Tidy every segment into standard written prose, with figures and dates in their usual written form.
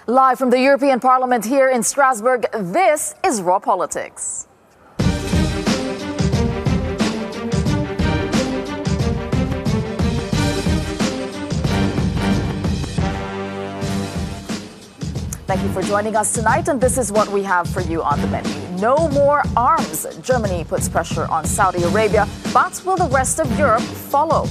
Live from the European Parliament here in Strasbourg, this is Raw Politics. Thank you for joining us tonight, and this is what we have for you on the menu. No more arms. Germany puts pressure on Saudi Arabia, but will the rest of Europe follow?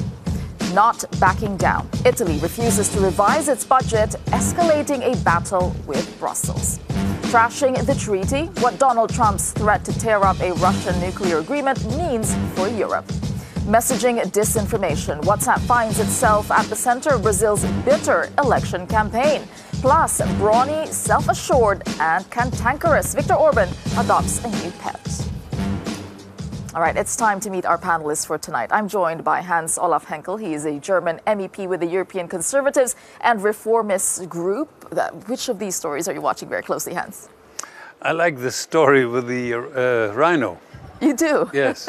Not backing down. Italy refuses to revise its budget, escalating a battle with Brussels. Trashing the treaty, what Donald Trump's threat to tear up a Russian nuclear agreement means for Europe. Messaging disinformation. WhatsApp finds itself at the center of Brazil's bitter election campaign. Plus, brawny, self-assured, and cantankerous Viktor Orban adopts a new pet. All right, it's time to meet our panelists for tonight. I'm joined by Hans Olaf Henkel. He is a German MEP with the European Conservatives and Reformists group. Which of these stories are you watching very closely, Hans? I like the story with the rhino. You do? Yes.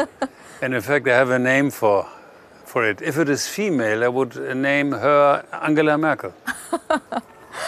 And in fact, I have a name for it. If it is female, I would name her Angela Merkle.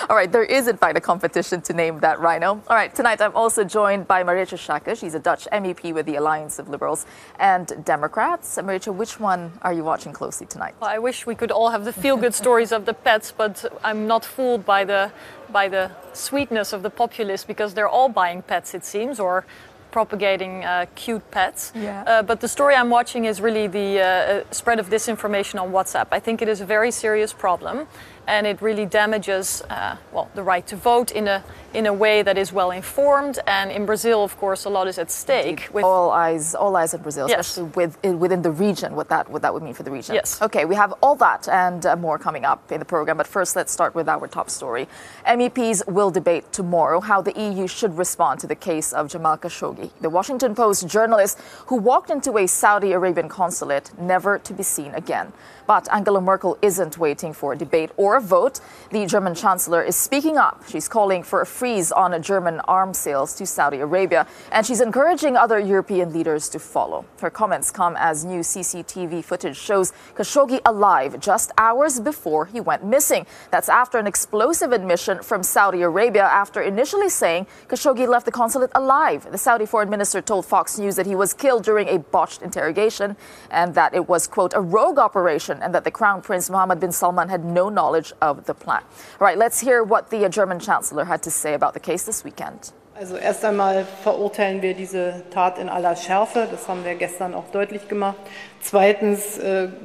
All right, there is in fact a competition to name that rhino. All right, tonight I'm also joined by Marietje Schaake. She's a Dutch MEP with the Alliance of Liberals and Democrats. Marietje, which one are you watching closely tonight? Well, I wish we could all have the feel-good stories of the pets, but I'm not fooled by the sweetness of the populace, because they're all buying pets, it seems, or propagating cute pets. Yeah. But the story I'm watching is really the spread of disinformation on WhatsApp. I think it is a very serious problem, and it really damages the right to vote in a way that is well informed. And in Brazil, of course, a lot is at stake. With all eyes in Brazil, yes, especially within the region. What that would mean for the region. Yes. Okay, we have all that and more coming up in the program. But first, let's start with our top story. MEPs will debate tomorrow how the EU should respond to the case of Jamal Khashoggi, the Washington Post journalist who walked into a Saudi Arabian consulate, never to be seen again. But Angela Merkel isn't waiting for a debate or a vote. The German Chancellor is speaking up. She's calling for a freeze on German arms sales to Saudi Arabia, and she's encouraging other European leaders to follow. Her comments come as new CCTV footage shows Khashoggi alive just hours before he went missing. That's after an explosive admission from Saudi Arabia after initially saying Khashoggi left the consulate alive. The Saudi foreign minister told Fox News that he was killed during a botched interrogation and that it was, quote, a rogue operation, and that the Crown Prince Mohammed bin Salman had no knowledge of the plan. All right, let's hear what the German Chancellor had to say about the case this weekend. Also erst einmal verurteilen wir diese Tat in aller Schärfe. Das haben wir gestern auch deutlich gemacht. Zweitens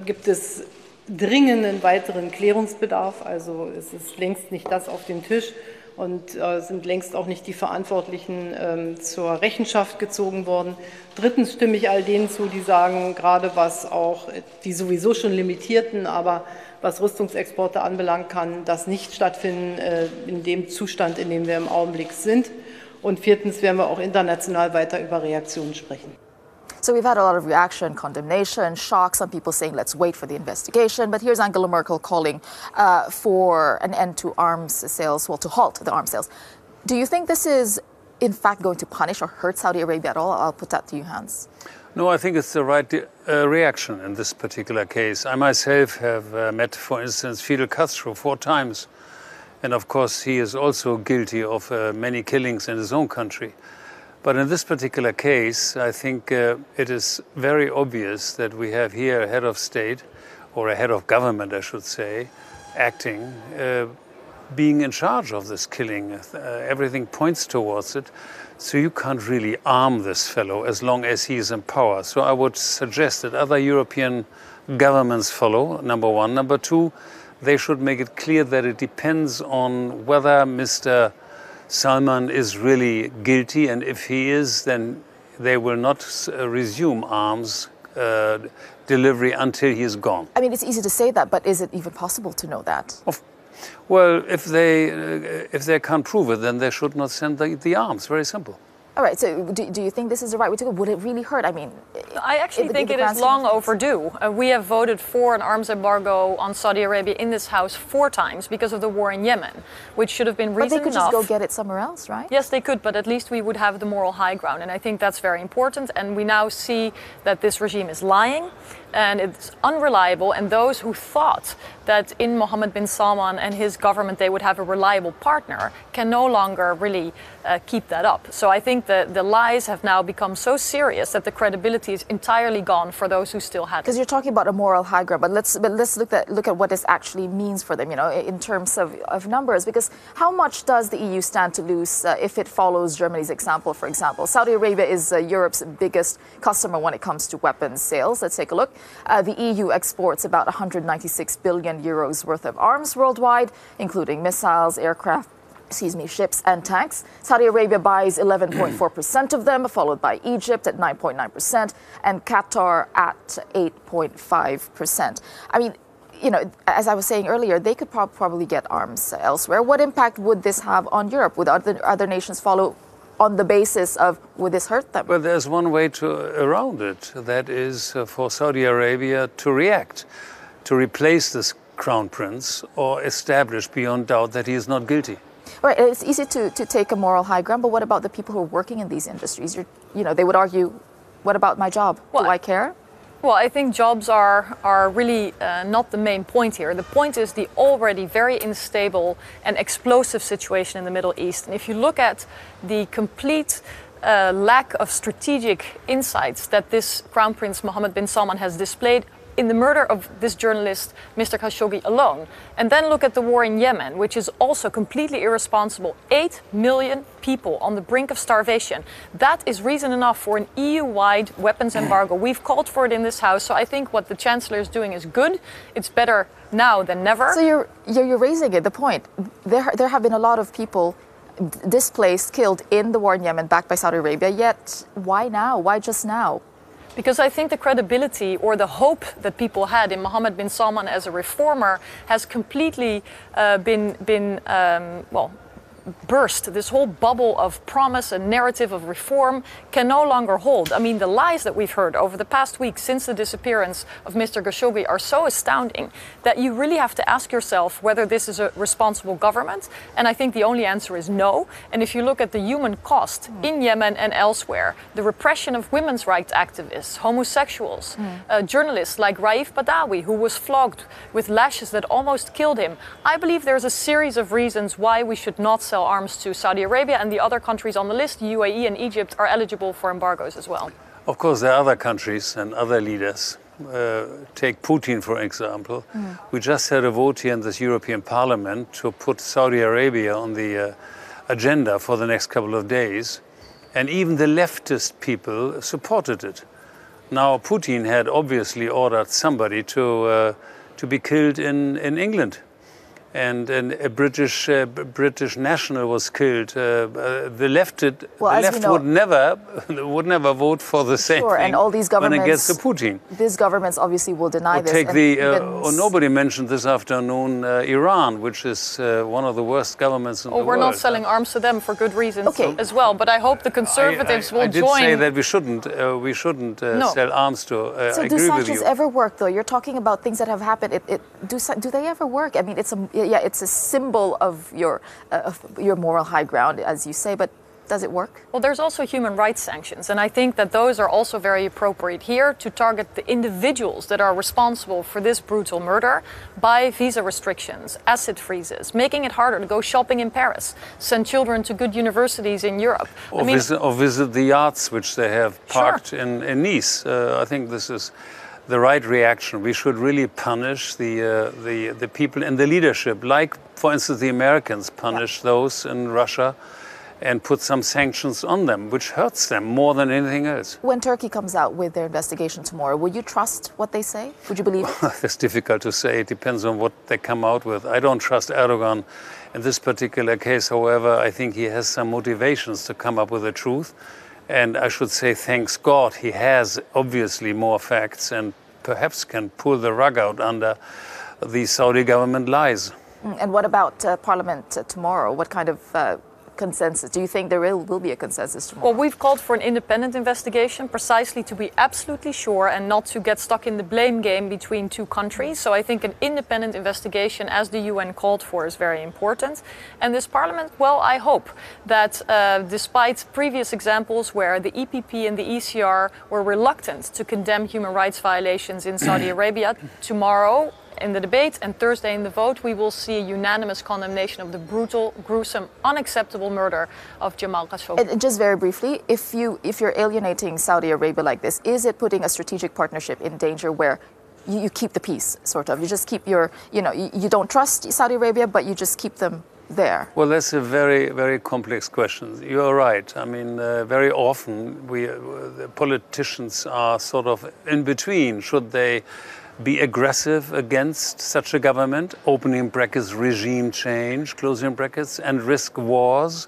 gibt es dringenden weiteren Klärungsbedarf. Also es ist längst nicht das auf dem Tisch und sind längst auch nicht die Verantwortlichen zur Rechenschaft gezogen worden. Drittens stimme ich all denen zu, die sagen, gerade was auch die sowieso schon limitierten, aber was Rüstungsexporte anbelangt, kann das nicht stattfinden in dem Zustand, in dem wir im Augenblick sind. Und viertens werden wir auch international weiter über Reaktionen sprechen. So we've had a lot of reaction, condemnation, shock, some people saying let's wait for the investigation. But here's Angela Merkel calling for an end to arms sales, well, to halt the arms sales. Do you think this is in fact going to punish or hurt Saudi Arabia at all? I'll put that to you, Hans. No, I think it's the right reaction in this particular case. I myself have met, for instance, Fidel Castro 4 times. And of course, he is also guilty of many killings in his own country. But in this particular case, I think it is very obvious that we have here a head of state, or a head of government, I should say, acting, being in charge of this killing. Everything points towards it. So you can't really arm this fellow as long as he is in power. So I would suggest that other European governments follow, number one. Number two, they should make it clear that it depends on whether Mr. Salman is really guilty, and if he is, then they will not resume arms delivery until he is gone. I mean, it's easy to say that, but is it even possible to know that? Well, if they can't prove it, then they should not send the arms. Very simple. All right, so do you think this is the right way to go? Would it really hurt? I mean, I actually think it is long overdue. We have voted for an arms embargo on Saudi Arabia in this House 4 times because of the war in Yemen, which should have been reason enough. But they could just go get it somewhere else, right? Yes, they could, but at least we would have the moral high ground, and I think that's very important. And we now see that this regime is lying, and it's unreliable, and those who thought that in Mohammed bin Salman and his government they would have a reliable partner can no longer really keep that up. So I think the lies have now become so serious that the credibility is entirely gone for those who still had it. Because you're talking about a moral high ground, but let's look at what this actually means for them, you know, in terms of numbers. Because how much does the EU stand to lose if it follows Germany's example, for example? Saudi Arabia is Europe's biggest customer when it comes to weapons sales. Let's take a look. The EU exports about 196 billion euros worth of arms worldwide, including missiles, aircraft, ships and tanks. Saudi Arabia buys 11.4% of them, followed by Egypt at 9.9% and Qatar at 8.5%. I mean, you know, as I was saying earlier, they could probably get arms elsewhere. What impact would this have on Europe? Would other nations follow on the basis of, would this hurt them? Well, there's one way around it. That is for Saudi Arabia to react, to replace this crown prince or establish beyond doubt that he is not guilty. Right, it's easy to take a moral high ground, but what about the people who are working in these industries? You know, they would argue, what about my job? Well, do I care? Well, I think jobs are really not the main point here. The point is the already very unstable and explosive situation in the Middle East. And if you look at the complete lack of strategic insights that this Crown Prince Mohammed bin Salman has displayed in the murder of this journalist, Mr. Khashoggi, alone, and then look at the war in Yemen, which is also completely irresponsible. 8 million people on the brink of starvation. That is reason enough for an EU-wide weapons embargo. We've called for it in this House, so I think what the Chancellor is doing is good. It's better now than never. So you're raising it, the point. There have been a lot of people displaced, killed in the war in Yemen, backed by Saudi Arabia, yet why now? Why just now? Because I think the credibility or the hope that people had in Mohammed bin Salman as a reformer has completely been burst. This whole bubble of promise and narrative of reform can no longer hold. I mean, the lies that we've heard over the past week since the disappearance of Mr. Khashoggi are so astounding that you really have to ask yourself whether this is a responsible government. And I think the only answer is no. And if you look at the human cost in Yemen and elsewhere, the repression of women's rights activists, homosexuals, journalists like Raif Badawi, who was flogged with lashes that almost killed him, I believe there's a series of reasons why we should not sell arms to Saudi Arabia, and the other countries on the list, UAE and Egypt, are eligible for embargoes as well. Of course, there are other countries and other leaders. Take Putin, for example. We just had a vote here in this European Parliament to put Saudi Arabia on the agenda for the next couple of days, and even the leftist people supported it. Now, Putin had obviously ordered somebody to be killed in England. And a British national was killed. The left would never vote for the same thing. And all these governments, when it gets to Putin. These governments obviously will deny this. Take nobody mentioned this afternoon Iran, which is one of the worst governments in the world. We're not selling arms to them for good reasons as well. But I hope the Conservatives will join. I did say that we shouldn't sell arms to. So I do agree sanctions with you. ever work, though? You're talking about things that have happened. Do they ever work? I mean, it's a symbol of your moral high ground, as you say, but does it work? Well, there's also human rights sanctions, and I think that those are also very appropriate here to target the individuals that are responsible for this brutal murder by visa restrictions, asset freezes, making it harder to go shopping in Paris, send children to good universities in Europe. Or visit the yachts which they have parked in Nice. I think this is the right reaction. We should really punish the people in the leadership, like, for instance, the Americans punish those in Russia and put some sanctions on them, which hurts them more than anything else. When Turkey comes out with their investigation tomorrow, will you trust what they say? Would you believe it? It's difficult to say. It depends on what they come out with. I don't trust Erdogan in this particular case. However, I think he has some motivations to come up with the truth. And I should say, thanks God, he has obviously more facts and perhaps can pull the rug out under the Saudi government lies. And what about Parliament tomorrow? What kind of consensus? Do you think there will be a consensus tomorrow? Well, we've called for an independent investigation precisely to be absolutely sure and not to get stuck in the blame game between two countries. So I think an independent investigation, as the UN called for, is very important. And this Parliament, well, I hope that despite previous examples where the EPP and the ECR were reluctant to condemn human rights violations in Saudi Arabia, tomorrow in the debate and Thursday in the vote, we will see a unanimous condemnation of the brutal, gruesome, unacceptable murder of Jamal Khashoggi. And just very briefly, if you're alienating Saudi Arabia like this, is it putting a strategic partnership in danger where you keep the peace, sort of? You just keep you don't trust Saudi Arabia, but you just keep them there? Well, that's a very, very complex question. You are right. I mean, very often the politicians are sort of in between. Should they be aggressive against such a government, opening brackets, regime change, closing brackets, and risk wars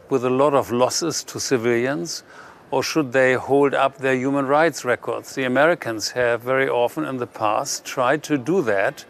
with a lot of losses to civilians? Or should they hold up their human rights records? The Americans have very often in the past tried to do that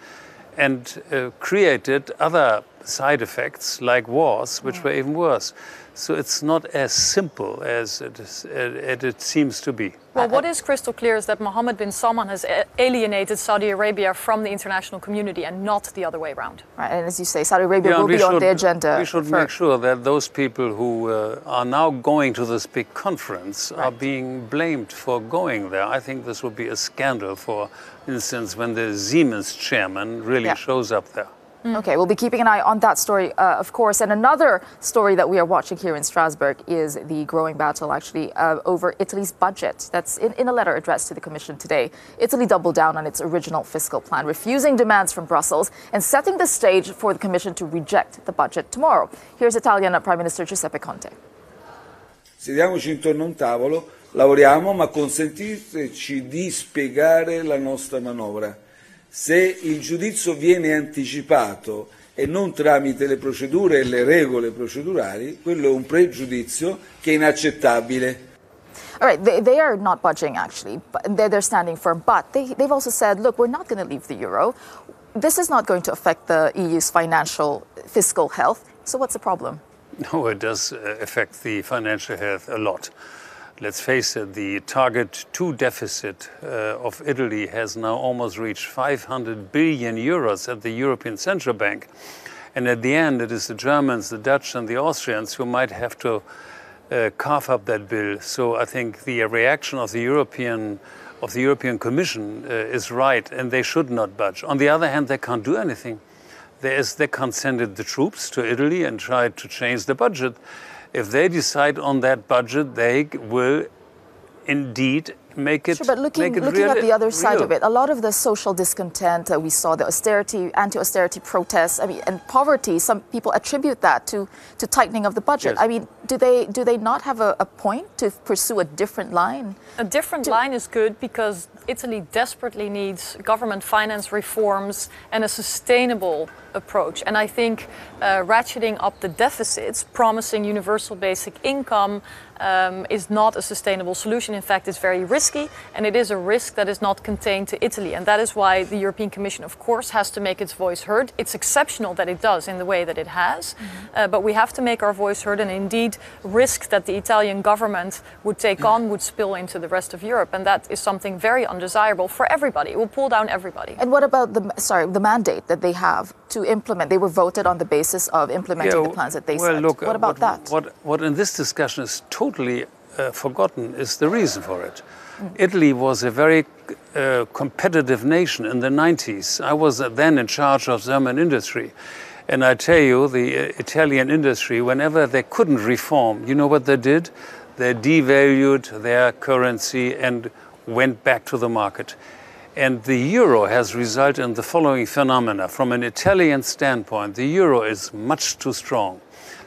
and created other side effects like wars, which were even worse. So it's not as simple as it seems to be. Well, what is crystal clear is that Mohammed bin Salman has alienated Saudi Arabia from the international community and not the other way around. Right, and as you say, Saudi Arabia will be on the agenda. We should make sure that those people who are now going to this big conference are being blamed for going there. I think this would be a scandal, for instance, when the Siemens chairman really shows up there. Okay, we'll be keeping an eye on that story, of course. And another story that we are watching here in Strasbourg is the growing battle, actually, over Italy's budget. That's in a letter addressed to the Commission today. Italy doubled down on its original fiscal plan, refusing demands from Brussels and setting the stage for the Commission to reject the budget tomorrow. Here's Italian Prime Minister Giuseppe Conte. Sediamoci intorno a un tavolo, lavoriamo, ma consentiteci di spiegare la nostra manovra. Se il giudizio viene anticipato e non tramite le procedure e le regole procedurali, quello è un pregiudizio che è inaccettabile. All right, they are not budging, actually. They're standing firm. But they've also said, look, we're not going to leave the euro. This is not going to affect the EU's fiscal health. So what's the problem? No, it does affect the financial health a lot. Let's face it, the target 2 deficit of Italy has now almost reached 500 billion euros at the European Central Bank. And at the end, it is the Germans, the Dutch and the Austrians who might have to carve up that bill. So I think the reaction of the European Commission is right, and they should not budge. On the other hand, they can't do anything. They can't send the troops to Italy and try to change the budget. If they decide on that budget, they will indeed make it. Sure, but looking at the other side of it, a lot of the social discontent we saw, the anti-austerity protests, and poverty. Some people attribute that to tightening of the budget. Yes. Do they not have a point to pursue a different line? A different line is good because Italy desperately needs government finance reforms and a sustainable approach. And I think ratcheting up the deficits, promising universal basic income, is not a sustainable solution. In fact, it's very risky, and it is a risk that is not contained to Italy. And that is why the European Commission, of course, has to make its voice heard. It's exceptional that it does in the way that it has, but we have to make our voice heard, and indeed risk that the Italian government would take on would spill into the rest of Europe. And that is something very undesirable for everybody. It will pull down everybody. And what about the mandate that they have to implement? They were voted on the basis of implementing the plans that they set. Look, what about that? What in this discussion is totally forgotten is the reason for it. Italy was a very competitive nation in the 90s. I was then in charge of German industry. And I tell you, the Italian industry, whenever they couldn't reform, you know what they did? They devalued their currency and went back to the market. And the euro has resulted in the following phenomena. From an Italian standpoint, the euro is much too strong.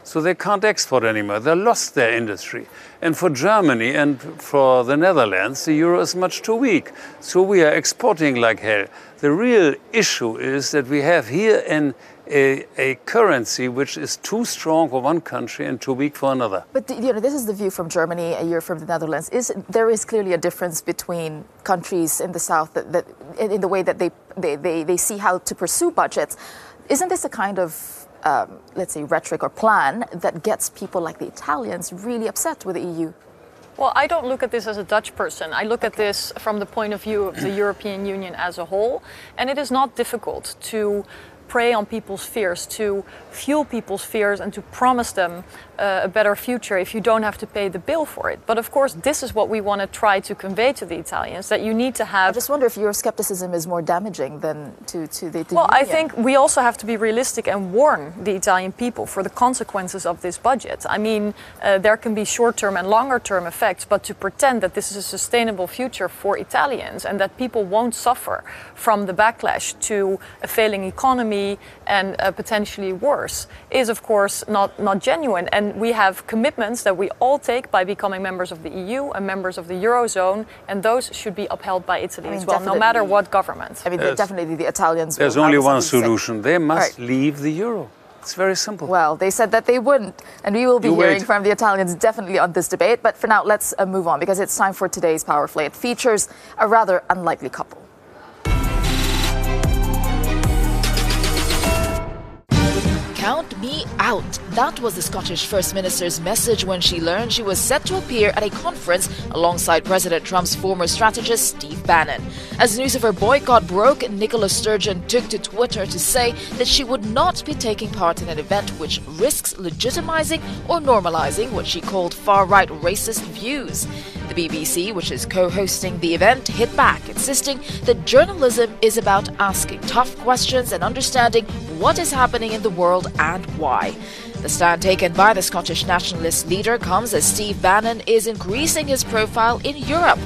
So they can't export anymore. They lost their industry. And for Germany and for the Netherlands, the euro is much too weak. So we are exporting like hell. The real issue is that we have here a currency which is too strong for one country and too weak for another. But this is the view from Germany, a year from the Netherlands. There is clearly a difference between countries in the south that in the way that they see how to pursue budgets. Isn't this a kind of let's say, rhetoric or plan that gets people like the Italians really upset with the EU? Well, I don't look at this as a Dutch person. I look at this from the point of view of the European Union as a whole. And it is not difficult to prey on people's fears, to fuel people's fears and to promise them a better future if you don't have to pay the bill for it. But of course, this is what we want to try to convey to the Italians, that you need to have... I just wonder if your skepticism is more damaging than to the Well, Union. I think we also have to be realistic and warn the Italian people for the consequences of this budget. I mean, there can be short-term and longer-term effects, but to pretend that this is a sustainable future for Italians and that people won't suffer from the backlash to a failing economy and potentially worse is, of course, not genuine. And we have commitments that we all take by becoming members of the EU and members of the Eurozone, and those should be upheld by Italy as well, no matter what government. I mean, definitely the Italians will There's only one solution. They must leave the euro. It's very simple. Well, they said that they wouldn't, and we will be hearing from the Italians definitely on this debate. But for now, let's move on, because it's time for today's Power Play. It features a rather unlikely couple. Count me out. That was the Scottish First Minister's message when she learned she was set to appear at a conference alongside President Trump's former strategist Steve Bannon. As news of her boycott broke, Nicola Sturgeon took to Twitter to say that she would not be taking part in an event which risks legitimizing or normalizing what she called far-right racist views. The BBC, which is co-hosting the event, hit back, insisting that journalism is about asking tough questions and understanding what is happening in the world and why. The stand taken by the Scottish nationalist leader comes as Steve Bannon is increasing his profile in Europe.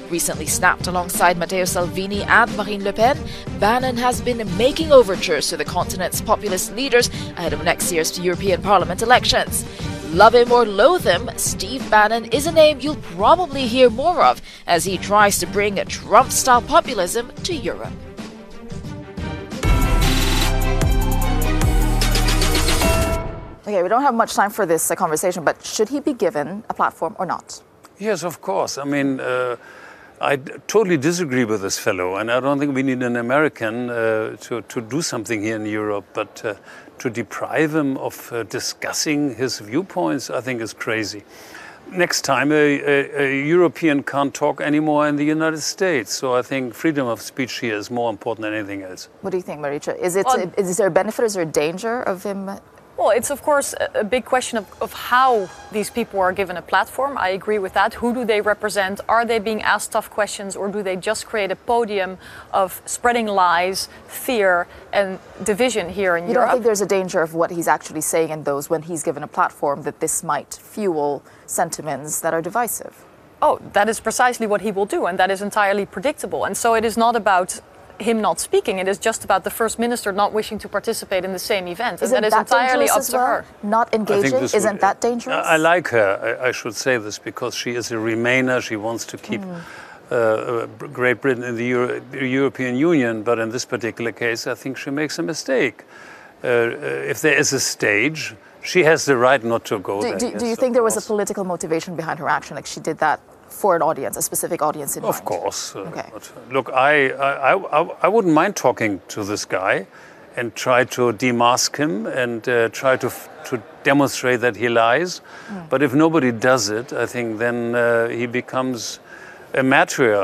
Recently snapped alongside Matteo Salvini and Marine Le Pen, Bannon has been making overtures to the continent's populist leaders ahead of next year's European Parliament elections. Love him or loathe him, Steve Bannon is a name you'll probably hear more of as he tries to bring a Trump-style populism to Europe. Okay, we don't have much time for this conversation, but should he be given a platform or not? Yes, of course. I mean, I totally disagree with this fellow, and I don't think we need an American to do something here in Europe, but to deprive him of discussing his viewpoints, I think is crazy. Next time, a European can't talk anymore in the United States, so I think freedom of speech here is more important than anything else. What do you think, Maricha? Is there a benefit, is there a danger of him? Well, it's of course a big question of how these people are given a platform. I agree with that. Who do they represent? Are they being asked tough questions, or do they just create a podium of spreading lies, fear and division here in Europe? You don't think there's a danger of what he's actually saying in those when he's given a platform, that this might fuel sentiments that are divisive? Oh, that is precisely what he will do, and that is entirely predictable. And so it is not about him not speaking, it is just about the First Minister not wishing to participate in the same event. And that is entirely up to her. Not engaging, isn't that dangerous? I like her, I should say this, because she is a Remainer. She wants to keep Great Britain in the European Union, but in this particular case, I think she makes a mistake. If there is a stage, she has the right not to go there. Do you think there was a political motivation behind her action, like she did that for an audience, a specific audience in mind? Of course. Okay. Look, I wouldn't mind talking to this guy and try to demask him and try to demonstrate that he lies. But if nobody does it, I think then he becomes a martyr,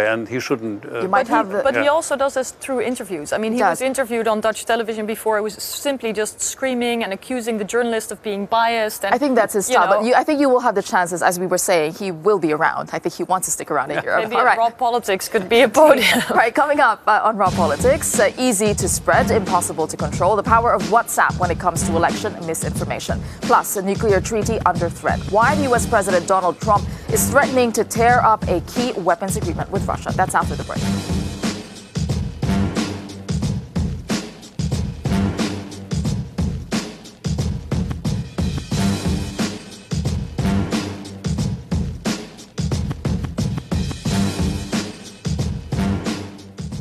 and he shouldn't. But he also does this through interviews. I mean, he was interviewed on Dutch television before. He was simply just screaming and accusing the journalist of being biased. And, I think that's his style. But I think you will have the chances, as we were saying, he will be around. I think he wants to stick around in Europe. Maybe Raw Politics could be a podium. All right, coming up on Raw Politics, easy to spread, impossible to control. The power of WhatsApp when it comes to election misinformation. Plus, a nuclear treaty under threat. Why the U.S. President Donald Trump is threatening to tear up a key weapons agreement with Russia. That's after the break.